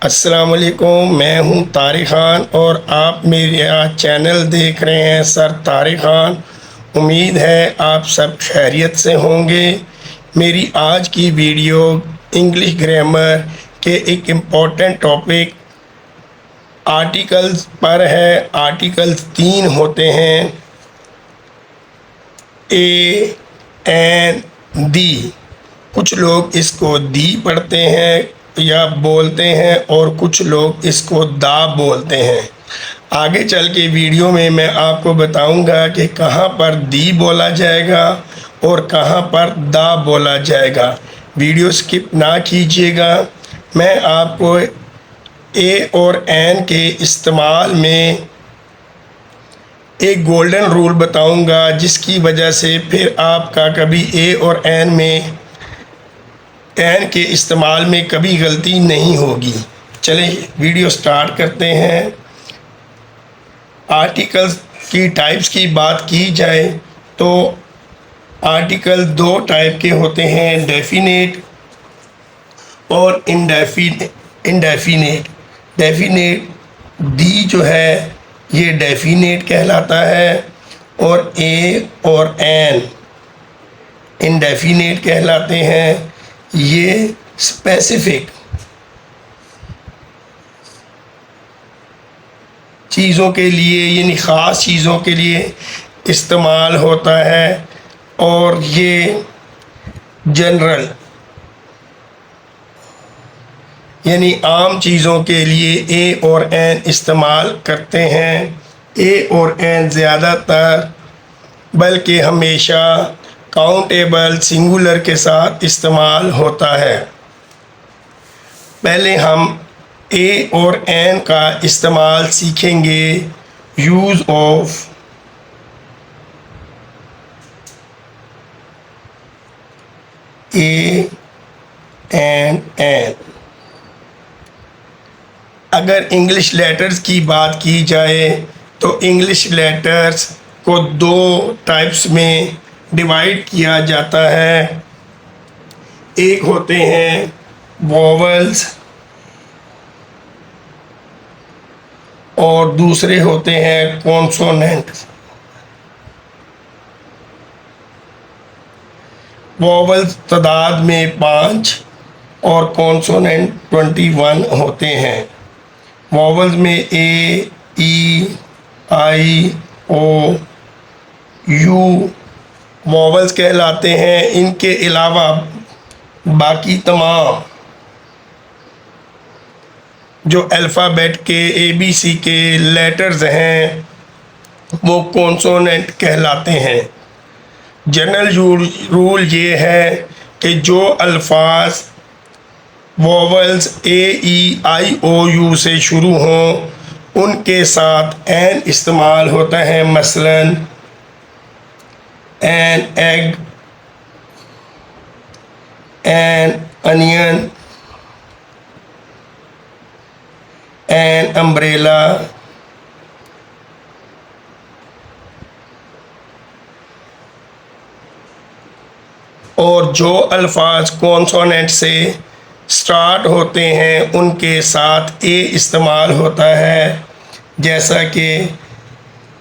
السلام علیکم، میں ہوں طارق خان اور آپ میرا چینل دیکھ رہے ہیں سر طارق خان۔ امید ہے آپ سب خیریت سے ہوں گے۔ میری آج کی ویڈیو انگلش گرامر کے ایک امپورٹنٹ ٹاپک آرٹیکلز پر ہے۔ آرٹیکلز 3 ہوتے ہیں، اے این دی۔ کچھ لوگ اس کو دی پڑھتے ہیں یا بولتے ہیں اور کچھ لوگ اس کو دا بولتے ہیں۔ آگے چل کے ویڈیو میں آپ کو بتاؤں گا کہ کہاں پر دی بولا جائے گا اور کہاں پر دا بولا جائے گا۔ ویڈیو سکپ نہ کیجیے گا۔ میں آپ کو اے اور این کے استعمال میں ایک گولڈن رول بتاؤں گا، جس کی وجہ سے پھر آپ کا کبھی اے اور این کے استعمال میں کبھی غلطی نہیں ہوگی۔ چلیں ویڈیو سٹارٹ کرتے ہیں۔ آرٹیکلز کی ٹائپس کی بات کی جائے تو آرٹیکل 2 ٹائپ کے ہوتے ہیں، ڈیفینیٹ اور انڈیفینیٹ۔ ڈیفینیٹ دی جو ہے یہ ڈیفینیٹ کہلاتا ہے اور اے اور این انڈیفینیٹ کہلاتے ہیں۔ یہ اسپیسیفک چیزوں کے لیے یعنی خاص چیزوں کے لیے استعمال ہوتا ہے اور یہ جنرل یعنی عام چیزوں کے لیے اے اور این استعمال کرتے ہیں۔ اے اور این زیادہ تر بلکہ ہمیشہ کاؤنٹیبل سنگولر کے ساتھ استعمال ہوتا ہے۔ پہلے ہم اے اور این کا استعمال سیکھیں گے۔ Use of a and an. اگر انگلش لیٹرز کی بات کی جائے تو انگلش لیٹرز کو 2 ٹائپس میں ڈیوائڈ کیا جاتا ہے۔ ایک ہوتے ہیں واولز اور دوسرے ہوتے ہیں کونسوننٹس۔ واولز تعداد میں 5 اور کونسوننٹ 21 ہوتے ہیں۔ واولز میں اے، ای، آئی، او، یو واولز کہلاتے ہیں۔ ان کے علاوہ باقی تمام جو الفابیٹ کے ABC کے لیٹرز ہیں وہ کونسوننٹ کہلاتے ہیں۔ جنرل رول یہ ہے کہ جو الفاظ vowels a, E, I, O, you سے شروع ہوں ان کے ساتھ این استعمال ہوتا ہے۔ مثلاً an egg, an onion, an umbrella, اور جو الفاظ کونسوننٹ سے سٹارٹ ہوتے ہیں ان کے ساتھ اے استعمال ہوتا ہے، جیسا کہ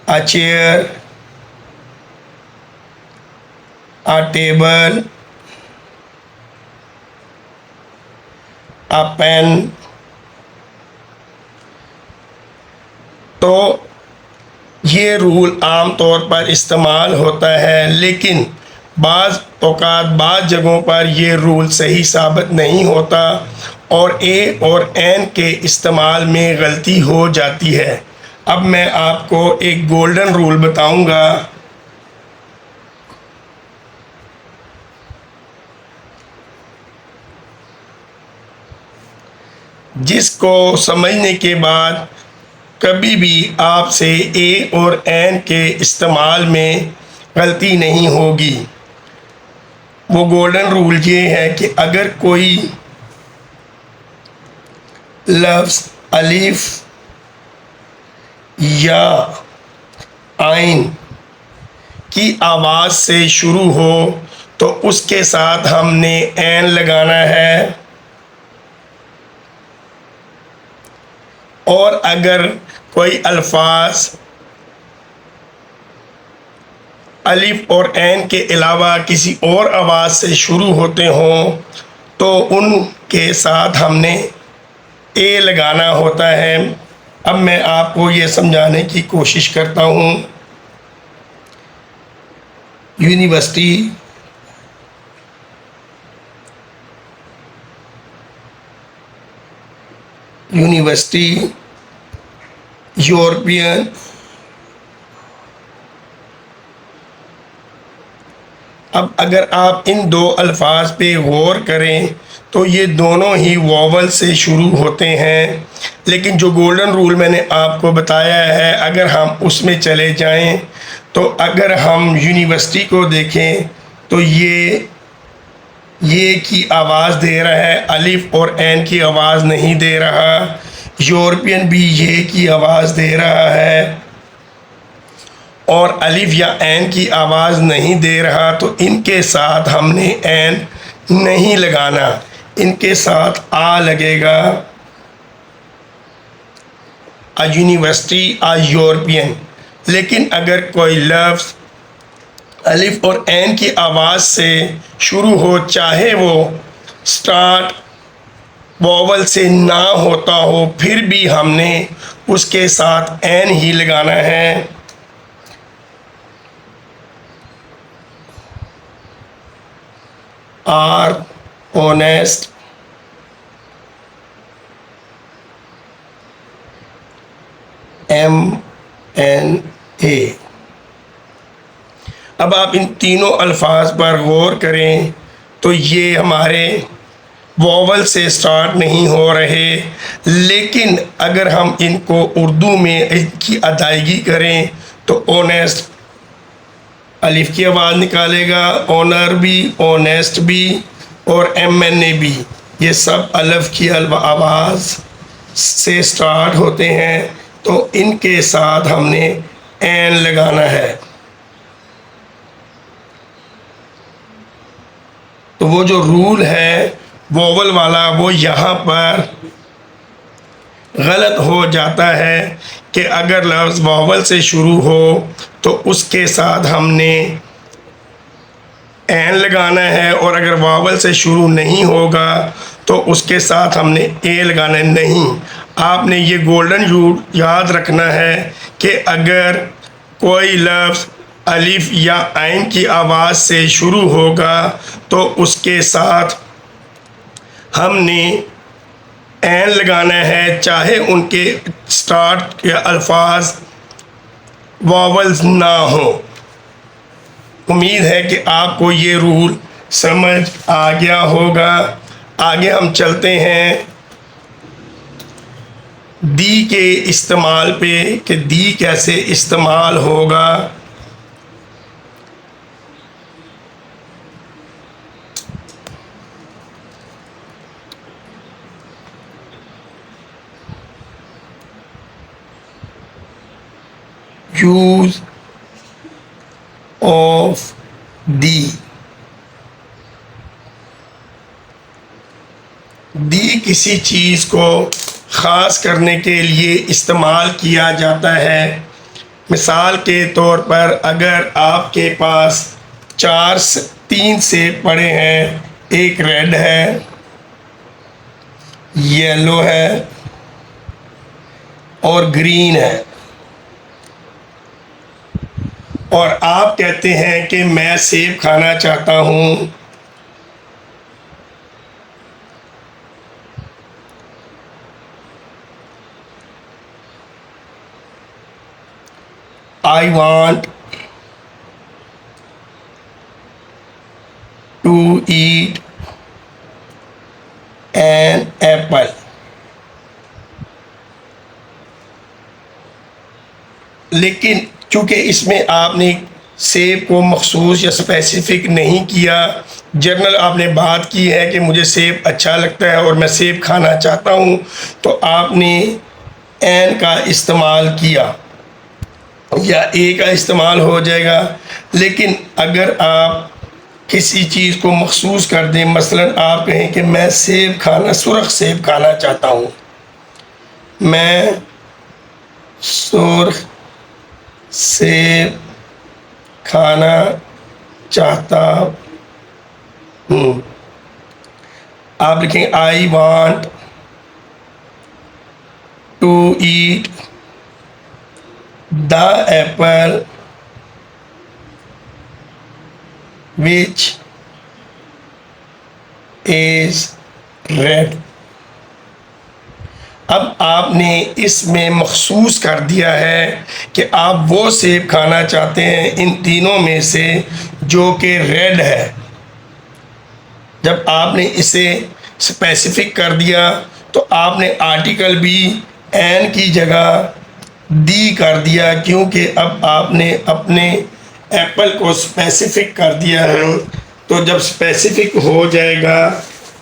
a chair، a table، a pen۔ تو یہ رول عام طور پر استعمال ہوتا ہے، لیکن بعض اوقات بعض جگہوں پر یہ رول صحیح ثابت نہیں ہوتا اور اے اور این کے استعمال میں غلطی ہو جاتی ہے۔ اب میں آپ کو ایک گولڈن رول بتاؤں گا۔ جس کو سمجھنے کے بعد کبھی بھی آپ سے اے اور این کے استعمال میں غلطی نہیں ہوگی۔ وہ گولڈن رول یہ ہے کہ اگر کوئی لفظ الف یا عین کی آواز سے شروع ہو تو اس کے ساتھ ہم نے این لگانا ہے، اور اگر کوئی الفاظ الف اور عین کے علاوہ کسی اور آواز سے شروع ہوتے ہوں تو ان کے ساتھ ہم نے اے لگانا ہوتا ہے۔ اب میں آپ کو یہ سمجھانے کی کوشش کرتا ہوں۔ یونیورسٹی، یونیورسٹی، یورپین، اب اگر آپ ان دو الفاظ پہ غور کریں تو یہ دونوں ہی واول سے شروع ہوتے ہیں، لیکن جو گولڈن رول میں نے آپ کو بتایا ہے اگر ہم اس میں چلے جائیں تو اگر ہم یونیورسٹی کو دیکھیں تو یہ کی آواز دے رہا ہے، الف اور عین کی آواز نہیں دے رہا۔ یورپین بھی یہ کی آواز دے رہا ہے اور الف یا عین کی آواز نہیں دے رہا، تو ان کے ساتھ ہم نے عین نہیں لگانا، ان کے ساتھ آ لگے گا۔ University, European. لیکن اگر کوئی لفظ الف اور عین کی آواز سے شروع ہو، چاہے وہ سٹارٹ واول سے نہ ہوتا ہو، پھر بھی ہم نے اس کے ساتھ عین ہی لگانا ہے۔ آر، اونیسٹ، ایم این اے۔ اب آپ ان تینوں الفاظ پر غور کریں تو یہ ہمارے واول سے سٹارٹ نہیں ہو رہے، لیکن اگر ہم ان کو اردو میں ان کی ادائیگی کریں تو اونیسٹ الف کی آواز نکالے گا، اونر بھی، اونیسٹ بھی اور ایم این اے بھی، یہ سب الف کی آواز سے سٹارٹ ہوتے ہیں، تو ان کے ساتھ ہم نے عین لگانا ہے۔ تو وہ جو رول ہے واول والا وہ یہاں پر غلط ہو جاتا ہے کہ اگر لفظ واول سے شروع ہو تو اس کے ساتھ ہم نے عین لگانا ہے، اور اگر واول سے شروع نہیں ہوگا تو اس کے ساتھ ہم نے اے لگانا ہے۔ نہیں، آپ نے یہ گولڈن رول یاد رکھنا ہے کہ اگر کوئی لفظ الف یا عین کی آواز سے شروع ہوگا تو اس کے ساتھ ہم نے عین لگانا ہے، چاہے ان کے سٹارٹ کے الفاظ واولز نہ ہوں۔ امید ہے کہ آپ کو یہ رول سمجھ آ گیا ہوگا۔ آگے ہم چلتے ہیں دی کے استعمال پہ کہ دی کیسے استعمال ہوگا۔ یوز آف دی، دی کسی چیز کو خاص کرنے کے لیے استعمال کیا جاتا ہے۔ مثال کے طور پر اگر آپ کے پاس تین سیب پڑے ہیں، ایک ریڈ ہے، یلو ہے اور گرین ہے، اور آپ کہتے ہیں کہ میں سیب کھانا چاہتا ہوں، I want to eat an apple۔ لیکن چونکہ اس میں آپ نے سیب کو مخصوص یا اسپیسیفک نہیں کیا، جنرل آپ نے بات کی ہے کہ مجھے سیب اچھا لگتا ہے اور میں سیب کھانا چاہتا ہوں، تو آپ نے این کا استعمال کیا یا اے کا استعمال ہو جائے گا۔ لیکن اگر آپ کسی چیز کو مخصوص کر دیں، مثلا آپ کہیں کہ میں سرخ سیب کھانا چاہتا ہوں، میں سرخ سیب کھانا چاہتا ہوں. آپ لکھیں I want to eat the apple which is red. اب آپ نے اس میں مخصوص کر دیا ہے کہ آپ وہ سیب کھانا چاہتے ہیں ان تینوں میں سے جو کہ ریڈ ہے. جب آپ نے اسے اسپیسیفک کر دیا تو آپ نے آرٹیکل بھی این کی جگہ دی کر دیا، کیونکہ اب آپ نے اپنے ایپل کو اسپیسیفک کر دیا ہے. تو جب اسپیسیفک ہو جائے گا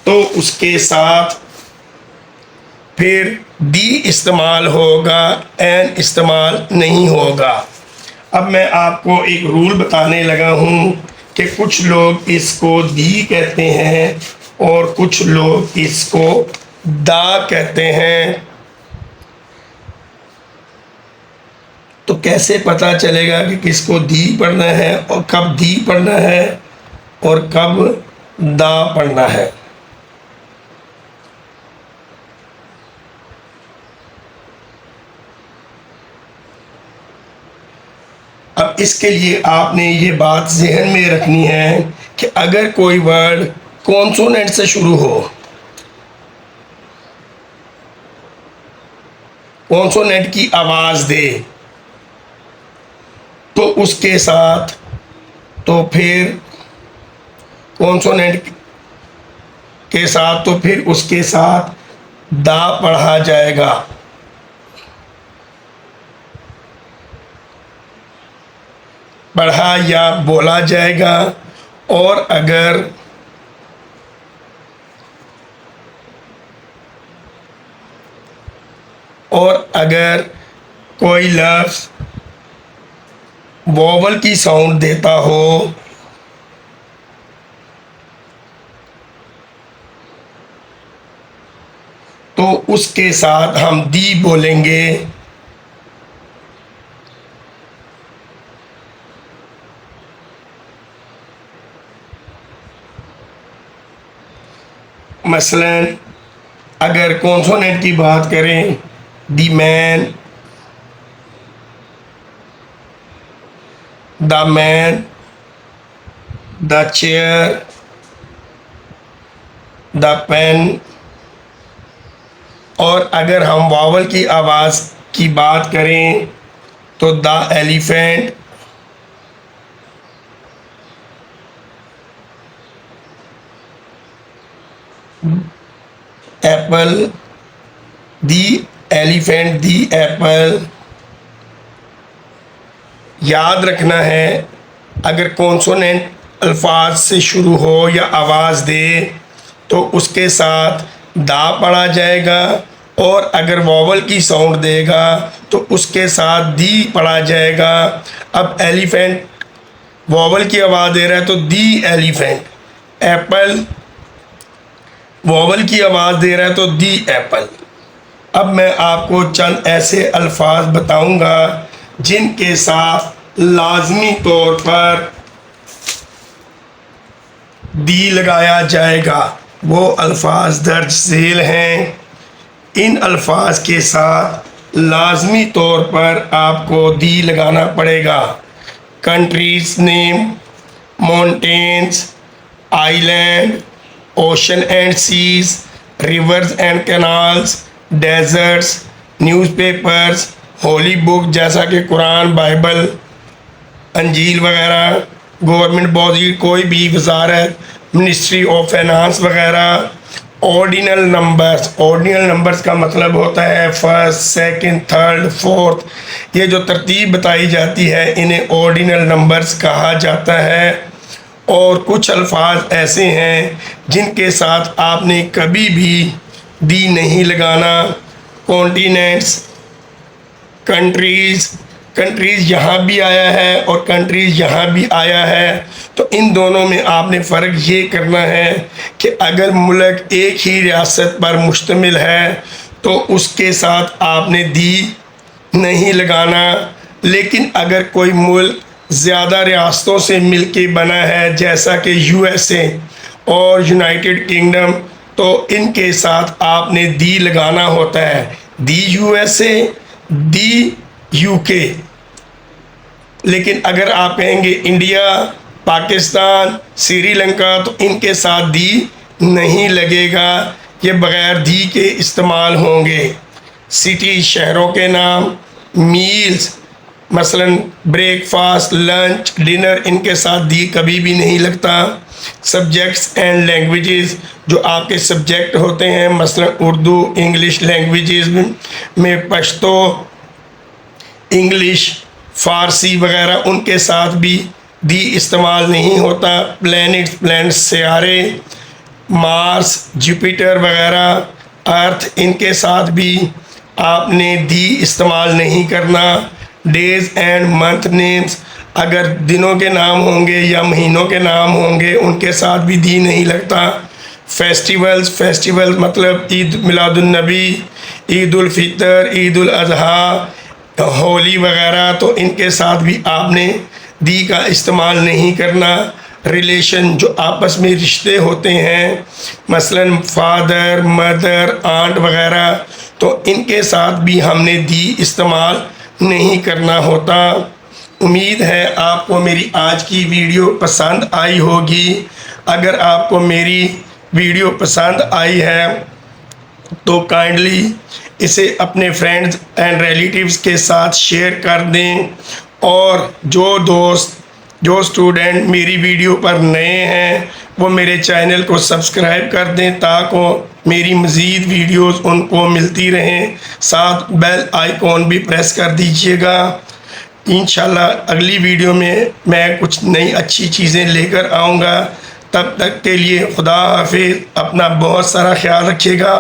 تو اس کے ساتھ پھر دی استعمال ہوگا، این استعمال نہیں ہوگا. اب میں آپ کو ایک رول بتانے لگا ہوں کہ کچھ لوگ اس کو دی کہتے ہیں اور کچھ لوگ اس کو دا کہتے ہیں. تو کیسے پتہ چلے گا کہ کس کو دی پڑھنا ہے اور کب دی پڑھنا ہے اور کب دا پڑھنا ہے؟ اب اس کے لیے آپ نے یہ بات ذہن میں رکھنی ہے کہ اگر کوئی ورڈ کونسوننٹ سے شروع ہو، کونسوننٹ کی آواز دے، تو اس کے ساتھ تو پھر کونسوننٹ کے ساتھ تو پھر اس کے ساتھ دا پڑھا جائے گا. پڑھا یا بولا جائے گا. اور اگر کوئی لفظ ووول کی ساؤنڈ دیتا ہو تو اس کے ساتھ ہم دی بولیں گے. مثلا اگر کونسوننٹ کی بات کریں، دی مین، دا مین، دا چیئر، دا پین. اور اگر ہم واول کی آواز کی بات کریں تو دا ایلیفینٹ، ایپل، دی ایلیفینٹ، دی ایپل. یاد رکھنا ہے اگر کونسوننٹ الفاظ سے شروع ہو یا آواز دے تو اس کے ساتھ دا پڑھا جائے گا، اور اگر واول کی ساؤنڈ دے گا تو اس کے ساتھ دی پڑھا جائے گا. اب ایلیفینٹ واول کی آواز دے رہا ہے تو دی ایلیفینٹ. ایپل واول کی آواز دے رہا ہے تو دی ایپل. اب میں آپ کو چند ایسے الفاظ بتاؤں گا جن کے ساتھ لازمی طور پر دی لگایا جائے گا. وہ الفاظ درج ذیل ہیں. ان الفاظ کے ساتھ لازمی طور پر آپ کو دی لگانا پڑے گا. Countries name, mountains, island, ocean and seas, rivers and canals, deserts, newspapers, holy book جیسا کہ قرآن، بائبل، انجیل وغیرہ، گورنمنٹ باڈی، کوئی بھی وزارت، منسٹری آف فائنانس وغیرہ. آرڈینل نمبرز، آرڈینل نمبرز کا مطلب ہوتا ہے فرسٹ، سیکنڈ، تھرڈ، فورتھ. یہ جو ترتیب بتائی جاتی ہے انہیں آرڈینل نمبرز کہا جاتا ہے. اور کچھ الفاظ ایسے ہیں جن کے ساتھ آپ نے کبھی بھی دی نہیں لگانا. کانٹیننٹس، کنٹریز، کنٹریز یہاں بھی آیا ہے اور کنٹریز یہاں بھی آیا ہے. تو ان دونوں میں آپ نے فرق یہ کرنا ہے کہ اگر ملک ایک ہی ریاست پر مشتمل ہے تو اس کے ساتھ آپ نے دی نہیں لگانا۔ لیکن اگر کوئی ملک زیادہ ریاستوں سے مل کے بنا ہے جیسا کہ یو ایس اے اور یونائٹڈ کنگڈم، تو ان کے ساتھ آپ نے دی لگانا ہوتا ہے، the U S A, the U K. لیکن اگر آپ کہیں گے انڈیا، پاکستان، سری لنکا، تو ان کے ساتھ دی نہیں لگے گا، یہ بغیر دی کے استعمال ہوں گے۔ سٹی شہروں کے نام، میلز مثلاً بریک فاسٹ، لنچ، ڈنر، ان کے ساتھ دی کبھی بھی نہیں لگتا۔ سبجیکٹس اینڈ لینگویجز، جو آپ کے سبجیکٹ ہوتے ہیں مثلاً اردو، انگلش لینگویجز میں پشتو، انگلش، فارسی وغیرہ، ان کے ساتھ بھی دی استعمال نہیں ہوتا۔ پلینٹس سیارے، مارس، جوپیٹر وغیرہ، ارتھ، ان کے ساتھ بھی آپ نے دی استعمال نہیں کرنا۔ ڈیز اینڈ منتھ نیمز، اگر دنوں کے نام ہوں گے یا مہینوں کے نام ہوں گے ان کے ساتھ بھی دی نہیں لگتا۔ فیسٹیولز مطلب عید میلاد النبی، عید الفطر، عید الاضحیٰ، ہولی وغیرہ، تو ان کے ساتھ بھی آپ نے دی کا استعمال نہیں کرنا۔ ریلیشن، جو آپس میں رشتے ہوتے ہیں مثلاً فادر، مدر، آنٹ وغیرہ، تو ان کے ساتھ بھی ہم نے دی استعمال نہیں کرنا ہوتا۔ امید ہے آپ کو میری آج کی ویڈیو پسند آئی ہوگی۔ اگر آپ کو میری ویڈیو پسند آئی ہے تو کائنڈلی اسے اپنے فرینڈز اینڈ ریلیٹیوز کے ساتھ شیئر کر دیں، اور جو اسٹوڈنٹ میری ویڈیو پر نئے ہیں وہ میرے چینل کو سبسکرائب کر دیں تاکہ میری مزید ویڈیوز ان کو ملتی رہیں۔ ساتھ بیل آئیکن بھی پریس کر دیجیے گا۔ انشاءاللہ اگلی ویڈیو میں کچھ نئی اچھی چیزیں لے کر آؤں گا۔ تب تک کے لیے خدا حافظ، اپنا بہت سارا خیال رکھیے گا۔